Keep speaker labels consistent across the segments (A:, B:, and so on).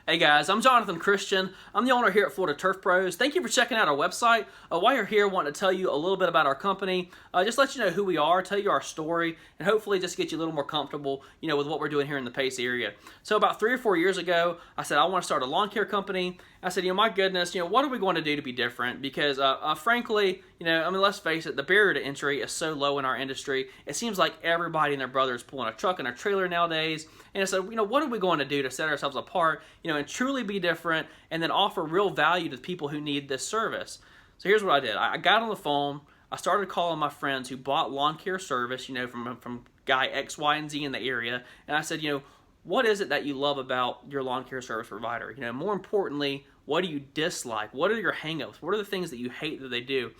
A: Hey guys, I'm Jonathan Christian. I'm the owner here at Florida Turf Pros. Thank you for checking out our website. While you're here, I want to tell you a little bit about our company, just let you know who we are, tell you our story, and hopefully just get you a little more comfortable, with what we're doing here in the Pace area. So about 3 or 4 years ago, I said I want to start a lawn care company. I said, my goodness, what are we going to do to be different? Because frankly, let's face it, the barrier to entry is so low in our industry. It seems like everybody and their brother is pulling a truck and a trailer nowadays. And I said, what are we going to do to set ourselves apart, and truly be different, and then offer real value to the people who need this service? So here's what I did. I got on the phone. I started calling my friends who bought lawn care service, from guy X, Y, and Z in the area. And I said, what is it that you love about your lawn care service provider? More importantly, what do you dislike? What are your hangups? What are the things that you hate that they do?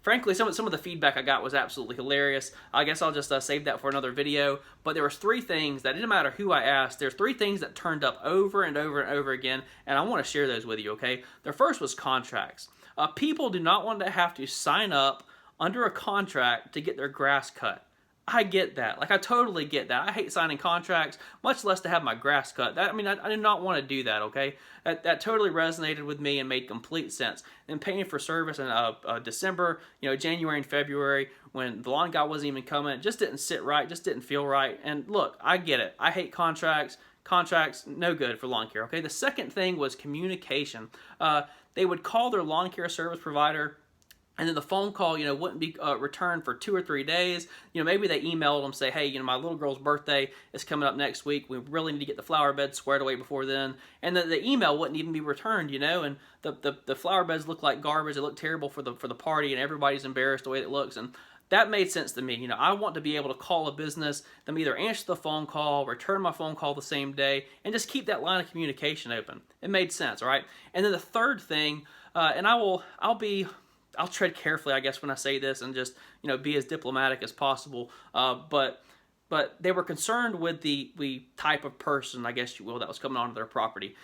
A: Frankly, some of the feedback I got was absolutely hilarious. I guess I'll just save that for another video. But there was 3 things that didn't matter who I asked. There's 3 things that turned up over and over and over again, and I want to share those with you, okay? The first was contracts. People do not want to have to sign up under a contract to get their grass cut. I get that. I totally get that. I hate signing contracts, much less to have my grass cut. I did not want to do that, okay? That totally resonated with me and made complete sense. And paying for service in December, January and February, when the lawn guy wasn't even coming, it just didn't sit right, just didn't feel right. And look, I get it. I hate contracts. Contracts, no good for lawn care, okay? The second thing was communication. They would call their lawn care service provider, and then the phone call, wouldn't be returned for 2 or 3 days. Maybe they emailed them, say, hey, my little girl's birthday is coming up next week. We really need to get the flower bed squared away before then. And the email wouldn't even be returned, and the flower beds look like garbage. They look terrible for the party, and everybody's embarrassed the way it looks. And that made sense to me. I want to be able to call a business, them either answer the phone call, return my phone call the same day, and just keep that line of communication open. It made sense, all right? And then the third thing, and I'll tread carefully, I guess, when I say this, and just be as diplomatic as possible. But they were concerned with the type of person, I guess you will, that was coming onto their property.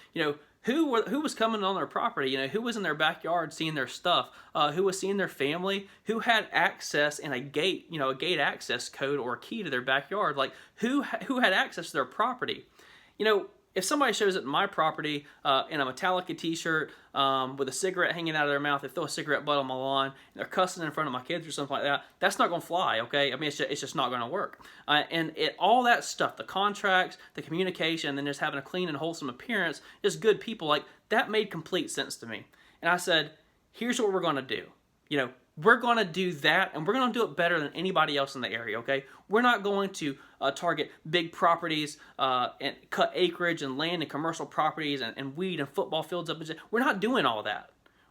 A: Who was coming on their property? Who was in their backyard seeing their stuff? Who was seeing their family? Who had access in a gate, a gate access code or a key to their backyard? Who had access to their property? If somebody shows up in my property in a Metallica t-shirt with a cigarette hanging out of their mouth, they throw a cigarette butt on my lawn, and they're cussing in front of my kids or something like that, that's not going to fly, okay? It's just not going to work. And all that stuff, the contracts, the communication, and then just having a clean and wholesome appearance, just good people, that made complete sense to me. And I said, here's what we're going to do. We're going to do that, and we're going to do it better than anybody else in the area, okay? We're not going to target big properties and cut acreage and land and commercial properties and weed and football fields up. We're not doing all that.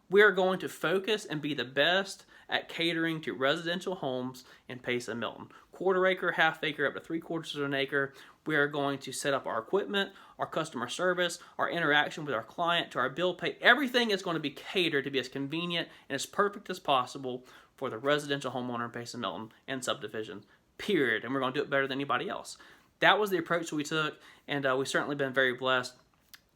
A: We are going to focus and be the best at catering to residential homes in Pace and Milton. 1/4 acre, 1/2 acre, up to 3/4 of an acre. We are going to set up our equipment, our customer service, our interaction with our client, to our bill pay. Everything is going to be catered to be as convenient and as perfect as possible for the residential homeowner in Pace and Milton and subdivision, period. And we're going to do it better than anybody else. That was the approach that we took, and we've certainly been very blessed.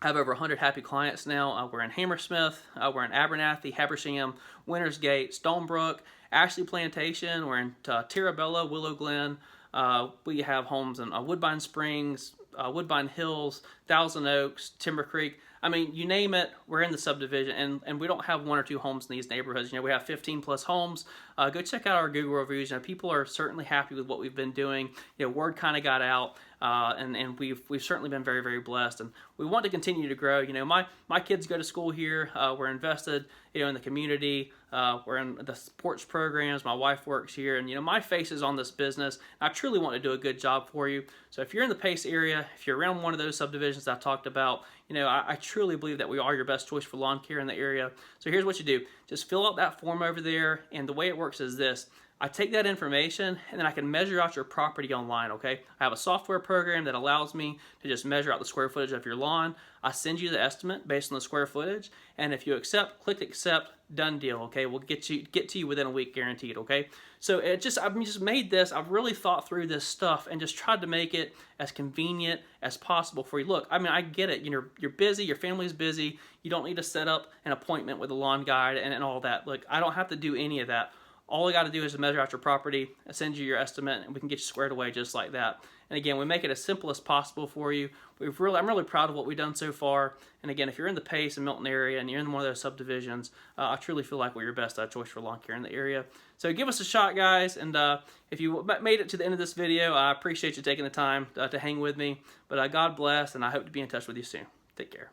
A: I have over 100 happy clients now. We're in Hammersmith, we're in Abernathy, Habersham, Wintersgate, Stonebrook, Ashley Plantation, we're in Terabella, Willow Glen. We have homes in Woodbine Springs, Woodbine Hills, Thousand Oaks, Timber Creek. You name it, we're in the subdivision, and we don't have 1 or 2 homes in these neighborhoods. We have 15 plus homes. Go check out our Google reviews. People are certainly happy with what we've been doing. Word kind of got out, and we've certainly been very, very blessed, and we want to continue to grow. My kids go to school here. We're invested, in the community. We're in the sports programs. My wife works here, and my face is on this business. I truly want to do a good job for you. So if you're in the Pace area, if you're around one of those subdivisions I talked about, I truly believe that we are your best choice for lawn care in the area. So here's what you do. Just fill out that form over there, and the way it works is this. I take that information, and then I can measure out your property online, okay? I have a software program that allows me to just measure out the square footage of your lawn. I send you the estimate based on the square footage, and if you accept, click accept, done deal, okay? We'll get to you within a week, guaranteed, okay? So I've just made this, I've really thought through this stuff and just tried to make it as convenient as possible for you. Look, I get it, you're busy, your family's busy, you don't need to set up an appointment with a lawn guide and all that. Look, I don't have to do any of that. All we got to do is measure out your property, send you your estimate, and we can get you squared away just like that. And again, we make it as simple as possible for you. I'm really proud of what we've done so far. And again, if you're in the Pace and Milton area and you're in one of those subdivisions, I truly feel like we're your best choice for lawn care in the area. So give us a shot, guys. And if you made it to the end of this video, I appreciate you taking the time to hang with me. But God bless, and I hope to be in touch with you soon. Take care.